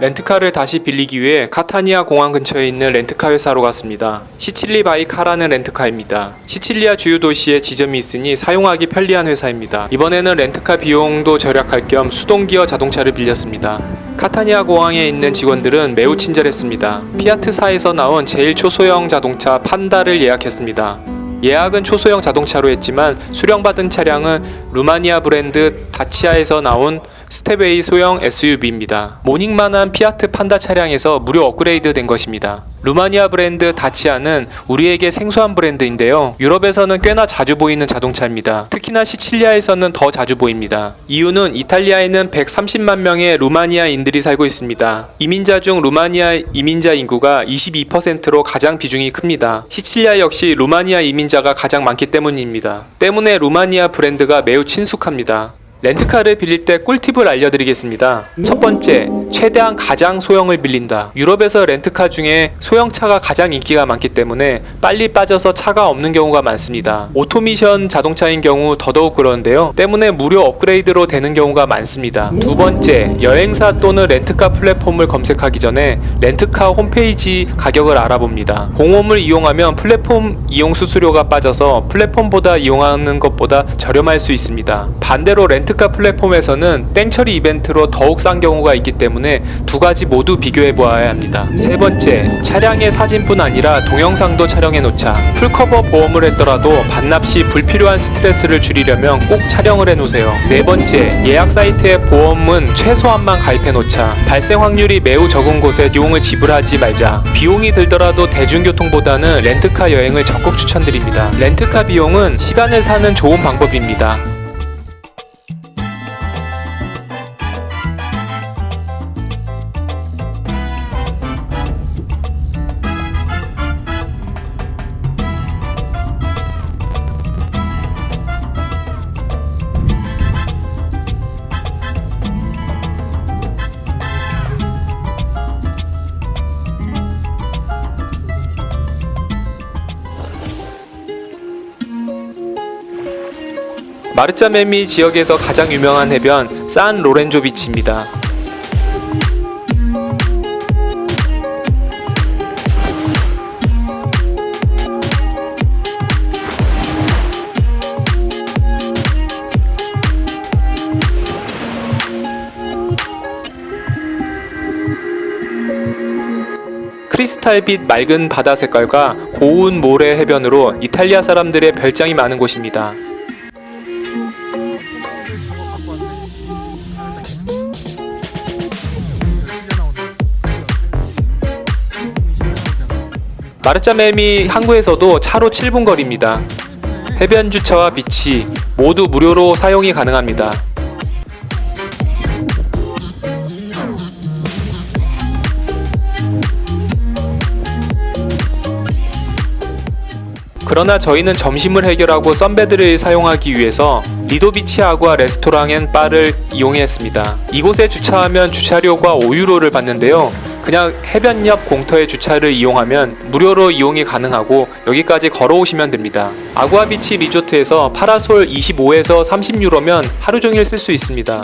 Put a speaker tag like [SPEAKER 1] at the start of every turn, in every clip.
[SPEAKER 1] 렌트카를 다시 빌리기 위해 카타니아 공항 근처에 있는 렌트카 회사로 갔습니다. 시칠리 바이 카라는 렌트카입니다. 시칠리아 주요 도시에 지점이 있으니 사용하기 편리한 회사입니다. 이번에는 렌트카 비용도 절약할 겸 수동기어 자동차를 빌렸습니다. 카타니아 공항에 있는 직원들은 매우 친절했습니다. 피아트사에서 나온 제일 초소형 자동차 판다를 예약했습니다. 예약은 초소형 자동차로 했지만 수령받은 차량은 루마니아 브랜드 다치아에서 나온 스텝웨이 소형 SUV입니다. 모닝만한 피아트 판다 차량에서 무료 업그레이드 된 것입니다. 루마니아 브랜드 다치아는 우리에게 생소한 브랜드인데요. 유럽에서는 꽤나 자주 보이는 자동차입니다. 특히나 시칠리아에서는 더 자주 보입니다. 이유는 이탈리아에는 130만 명의 루마니아인들이 살고 있습니다. 이민자 중 루마니아 이민자 인구가 22%로 가장 비중이 큽니다. 시칠리아 역시 루마니아 이민자가 가장 많기 때문입니다. 때문에 루마니아 브랜드가 매우 친숙합니다. 렌트카를 빌릴 때 꿀팁을 알려드리겠습니다. 첫 번째, 최대한 가장 소형을 빌린다. 유럽에서 렌트카 중에 소형차가 가장 인기가 많기 때문에 빨리 빠져서 차가 없는 경우가 많습니다. 오토미션 자동차인 경우 더더욱 그러는데요. 때문에 무료 업그레이드로 되는 경우가 많습니다. 두 번째, 여행사 또는 렌트카 플랫폼을 검색하기 전에 렌트카 홈페이지 가격을 알아봅니다. 공홈을 이용하면 플랫폼 이용 수수료가 빠져서 플랫폼보다 이용하는 것보다 저렴할 수 있습니다. 반대로 렌트카 플랫폼에서는 땡처리 이벤트로 더욱 싼 경우가 있기 때문에 두 가지 모두 비교해 보아야 합니다. 세 번째, 차량의 사진뿐 아니라 동영상도 촬영해 놓자. 풀커버 보험을 했더라도 반납 시 불필요한 스트레스를 줄이려면 꼭 촬영을 해 놓으세요. 네 번째, 예약 사이트의 보험은 최소한만 가입해 놓자. 발생 확률이 매우 적은 곳에 비용을 지불하지 말자. 비용이 들더라도 대중교통보다는 렌트카 여행을 적극 추천드립니다. 렌트카 비용은 시간을 사는 좋은 방법입니다. 마르자메미 지역에서 가장 유명한 해변 산 로렌조 비치입니다. 크리스탈빛 맑은 바다 색깔과 고운 모래 해변으로 이탈리아 사람들의 별장이 많은 곳입니다. 마르자메미 항구에서도 차로 7분 거리입니다. 해변 주차와 비치 모두 무료로 사용이 가능합니다. 그러나 저희는 점심을 해결하고 선베드를 사용하기 위해서 리도비치 아구아 레스토랑 앤 바를 이용했습니다. 이곳에 주차하면 주차료가 5유로를 받는데요. 그냥 해변 옆 공터에 주차를 이용하면 무료로 이용이 가능하고 여기까지 걸어오시면 됩니다. 아구아비치 리조트에서 파라솔 25에서 30유로면 하루 종일 쓸 수 있습니다.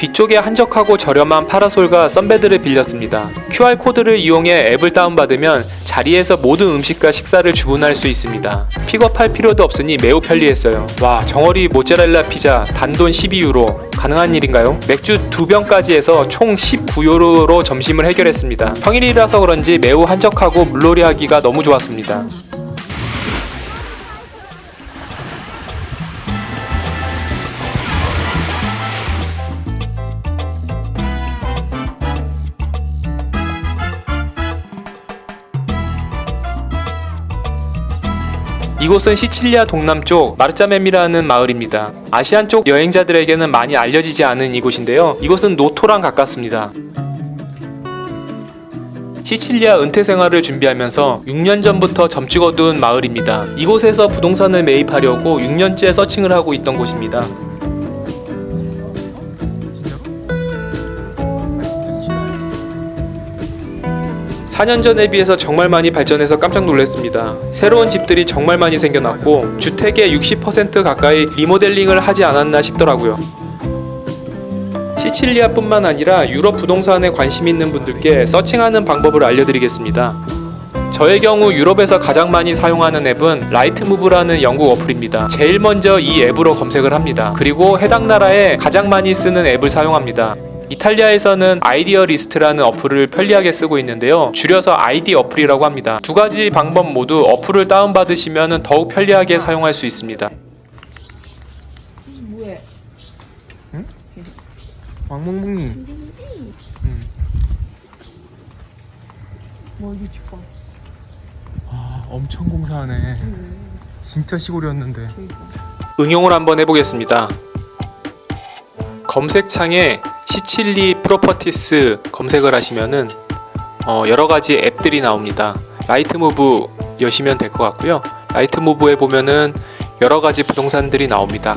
[SPEAKER 1] 뒤쪽에 한적하고 저렴한 파라솔과 선베드를 빌렸습니다. QR코드를 이용해 앱을 다운받으면 자리에서 모든 음식과 식사를 주문할 수 있습니다. 픽업할 필요도 없으니 매우 편리했어요. 와, 정어리 모짜렐라 피자 단돈 12유로. 가능한 일인가요? 맥주 2병까지 해서 총 19유로로 점심을 해결했습니다. 평일이라서 그런지 매우 한적하고 물놀이하기가 너무 좋았습니다. 이곳은 시칠리아 동남쪽 마르자멤이라는 마을입니다. 아시안 쪽 여행자들에게는 많이 알려지지 않은 이곳인데요. 이곳은 노토랑 가깝습니다. 시칠리아 은퇴 생활을 준비하면서 6년 전부터 점찍어둔 마을입니다. 이곳에서 부동산을 매입하려고 6년째 서칭을 하고 있던 곳입니다. (4년) 전에 비해서 정말 많이 발전해서 깜짝 놀랐습니다. 새로운 집들이 정말 많이 생겨났고 주택의 60% 가까이 리모델링을 하지 않았나 싶더라고요. 시칠리아뿐만 아니라 유럽 부동산에 관심 있는 분들께 서칭하는 방법을 알려드리겠습니다. 저의 경우 유럽에서 가장 많이 사용하는 앱은 라이트무브라는 영국 어플입니다. 제일 먼저 이 앱으로 검색을 합니다. 그리고 해당 나라에 가장 많이 쓰는 앱을 사용합니다. 이탈리아에서는 아이디어 리스트라는 어플을 편리하게 쓰고 있는데요. 줄여서 아이디 어플이라고 합니다. 두 가지 방법 모두 어플을 다운받으시면 더욱 편리하게 사용할 수 있습니다.
[SPEAKER 2] 뭐해?
[SPEAKER 1] 응? 왕몽몽이. 응.
[SPEAKER 2] 뭐 이거 줄까?
[SPEAKER 1] 아, 엄청 공사하네. 진짜 시골이었는데.
[SPEAKER 2] 그러니까.
[SPEAKER 1] 응용을 한번 해보겠습니다. 검색창에 시칠리 프로퍼티스 검색을 하시면은 여러가지 앱들이 나옵니다. 라이트무브 여시면 될 것 같고요. 라이트무브에 보면은 여러가지 부동산들이 나옵니다.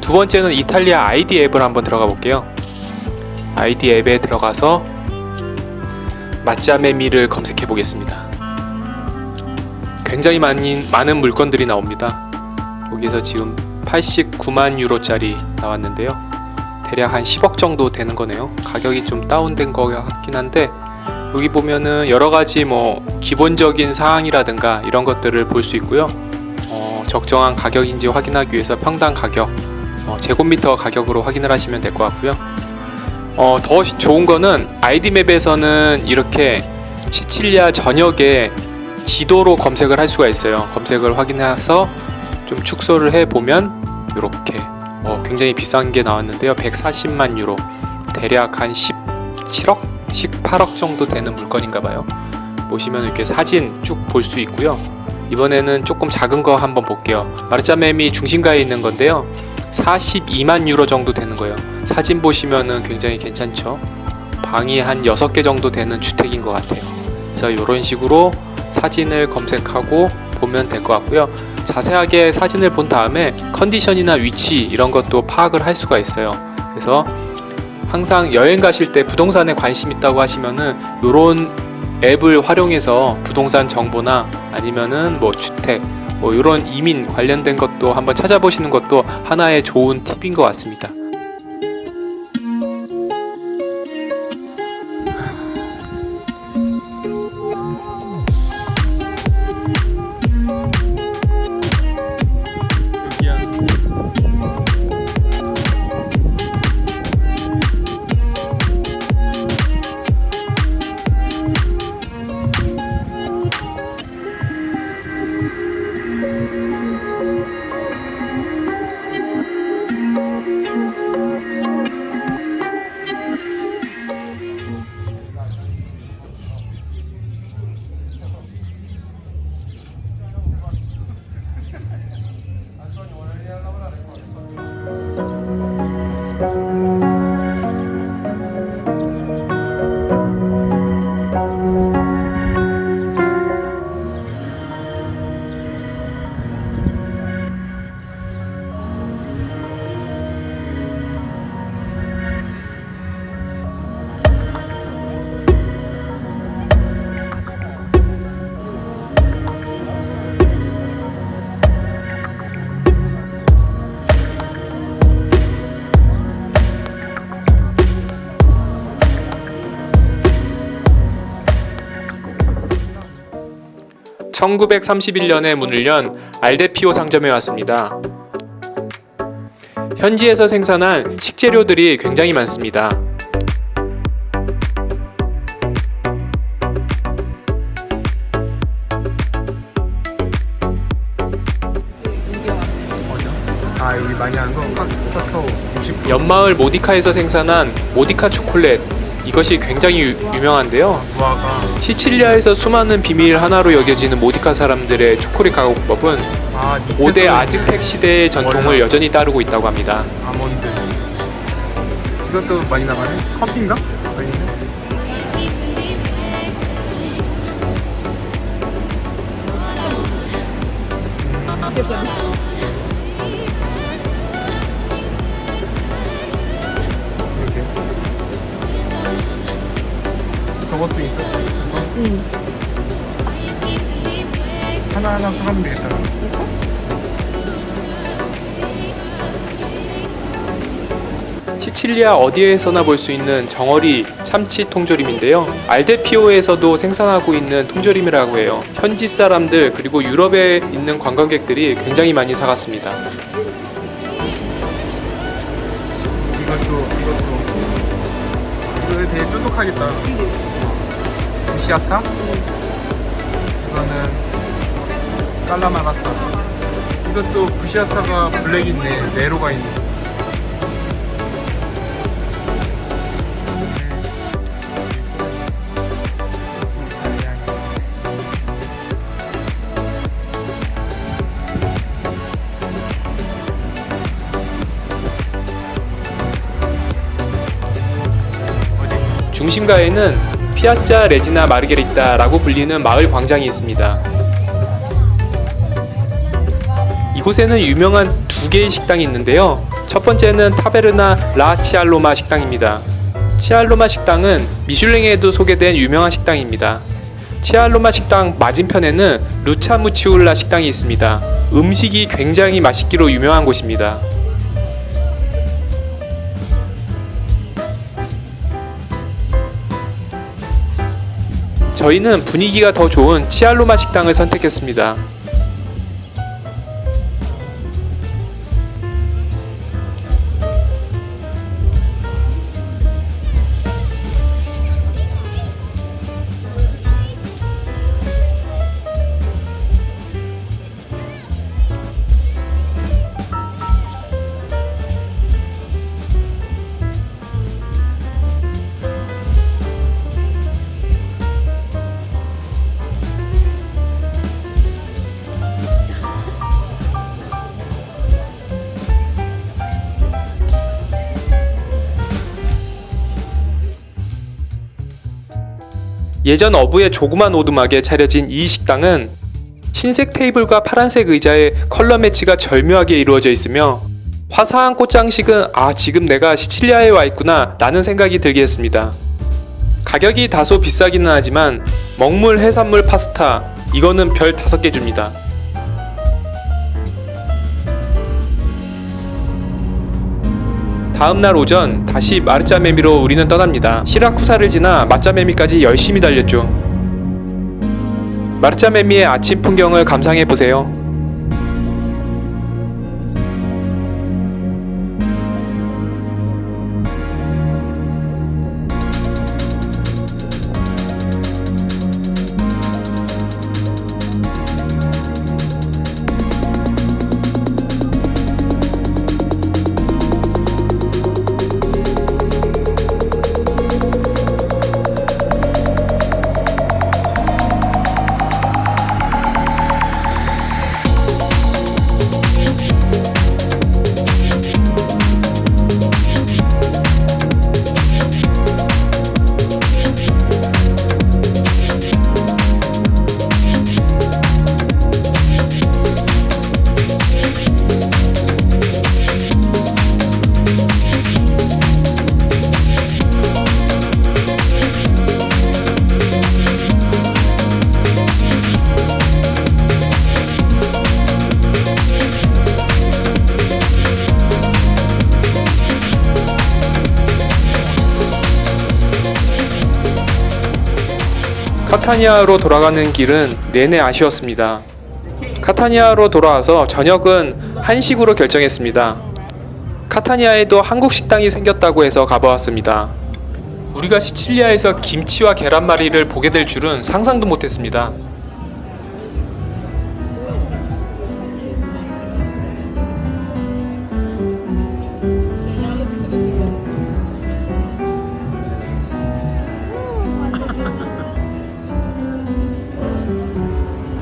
[SPEAKER 1] 두 번째는 이탈리아 아이디 앱을 한번 들어가 볼게요. 아이디 앱에 들어가서 마짜메미를 검색해 보겠습니다. 굉장히 많은 물건들이 나옵니다. 여기서 지금 89만 유로짜리 나왔는데요. 대략 한 10억 정도 되는 거네요. 가격이 좀 다운된 거 같긴 한데 여기 보면은 여러가지 뭐 기본적인 사항이라든가 이런 것들을 볼 수 있고요. 적정한 가격인지 확인하기 위해서 평당 가격, 제곱미터 가격으로 확인을 하시면 될 것 같고요. 더 좋은 거는 아이디맵에서는 이렇게 시칠리아 전역에 지도로 검색을 할 수가 있어요. 검색을 확인해서 좀 축소를 해보면 이렇게 굉장히 비싼 게 나왔는데요. 140만 유로, 대략 한 17억? 18억 정도 되는 물건인가봐요. 보시면 이렇게 사진 쭉 볼 수 있고요. 이번에는 조금 작은 거 한번 볼게요. 마르자멤이 중심가에 있는 건데요. 42만 유로 정도 되는 거예요. 사진 보시면은 굉장히 괜찮죠. 방이 한 6개 정도 되는 주택인 것 같아요. 그래서 이런 식으로 사진을 검색하고 보면 될 것 같고요. 자세하게 사진을 본 다음에 컨디션이나 위치 이런 것도 파악을 할 수가 있어요. 그래서 항상 여행 가실 때 부동산에 관심 있다고 하시면은 요런 앱을 활용해서 부동산 정보나 아니면은 뭐 주택 뭐 이런 이민 관련된 것도 한번 찾아보시는 것도 하나의 좋은 팁인 것 같습니다. 1931년에 문을 연 알데피오 상점에 왔습니다. 현지에서 생산한 식재료들이 굉장히 많습니다.
[SPEAKER 2] 아, 여기 많이 하는 거 카카오 60%.
[SPEAKER 1] 연마을 모디카에서 생산한 모디카 초콜릿, 이것이 굉장히 유명한데요.
[SPEAKER 2] 무화과.
[SPEAKER 1] 시칠리아에서 수많은 비밀 하나로 여겨지는 모디카 사람들의 초콜릿 가공법은 5대 아즈텍 시대의 전통을 여전히 따르고 있다고 합니다.
[SPEAKER 2] 아몬드. 이것도 많이 나가네. 커피인가? 아닌데? 이렇게. 저것도 있어.
[SPEAKER 3] 응.
[SPEAKER 2] 하나하나 사가면 되겠다.
[SPEAKER 1] 시칠리아 어디에서나 볼 수 있는 정어리 참치 통조림인데요. 알데피오에서도 생산하고 있는 통조림이라고 해요. 현지 사람들 그리고 유럽에 있는 관광객들이 굉장히 많이 사갔습니다.
[SPEAKER 2] 이거 되게 쫀득하겠다. 부시아타? 이거는 깔라마가타. 이것도 부시아타가 블랙 있네. 네로가 있네.
[SPEAKER 1] 중심가에는 피아짜 레지나 마르게리타라고 불리는 마을 광장이 있습니다. 이곳에는 유명한 두 개의 식당이 있는데요. 첫 번째는 타베르나 라 치알로마 식당입니다. 치알로마 식당은 미슐랭에도 소개된 유명한 식당입니다. 치알로마 식당 맞은편에는 루차무치울라 식당이 있습니다. 음식이 굉장히 맛있기로 유명한 곳입니다. 저희는 분위기가 더 좋은 치알로마 식당을 선택했습니다. 예전 어부의 조그만 오두막에 차려진 이 식당은 흰색 테이블과 파란색 의자에 컬러 매치가 절묘하게 이루어져 있으며 화사한 꽃장식은 지금 내가 시칠리아에 와 있구나 라는 생각이 들게 했습니다. 가격이 다소 비싸기는 하지만 먹물 해산물 파스타 이거는 별 5개 줍니다. 다음날 오전 다시 마르짜메미로 우리는 떠납니다. 시라쿠사를 지나 마짜메미까지 열심히 달렸죠. 마르짜메미의 아침 풍경을 감상해보세요. 카타니아로 돌아가는 길은 내내 아쉬웠습니다. 카타니아로 돌아와서 저녁은 한식으로 결정했습니다. 카타니아에도 한국 식당이 생겼다고 해서 가보았습니다. 우리가 시칠리아에서 김치와 계란말이를 보게 될 줄은 상상도 못했습니다.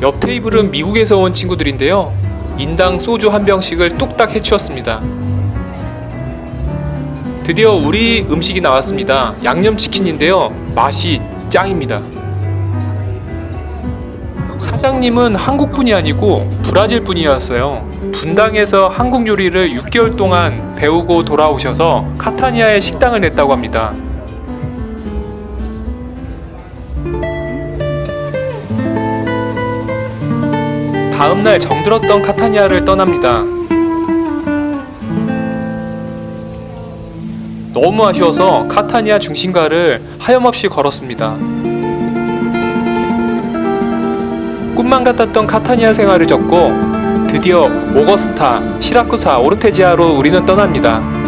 [SPEAKER 1] 옆 테이블은 미국에서 온 친구들인데요. 인당 소주 한 병씩을 뚝딱 해치웠습니다. 드디어 우리 음식이 나왔습니다. 양념치킨인데요. 맛이 짱입니다. 사장님은 한국분이 아니고 브라질 분이었어요. 분당에서 한국 요리를 6개월 동안 배우고 돌아오셔서 카타니아에 식당을 냈다고 합니다. 다음날 정들었던 카타니아를 떠납니다. 너무 아쉬워서 카타니아 중심가를 하염없이 걸었습니다. 꿈만 같았던 카타니아 생활을 접고 드디어 오거스타, 시라쿠사, 오르테지아로 우리는 떠납니다.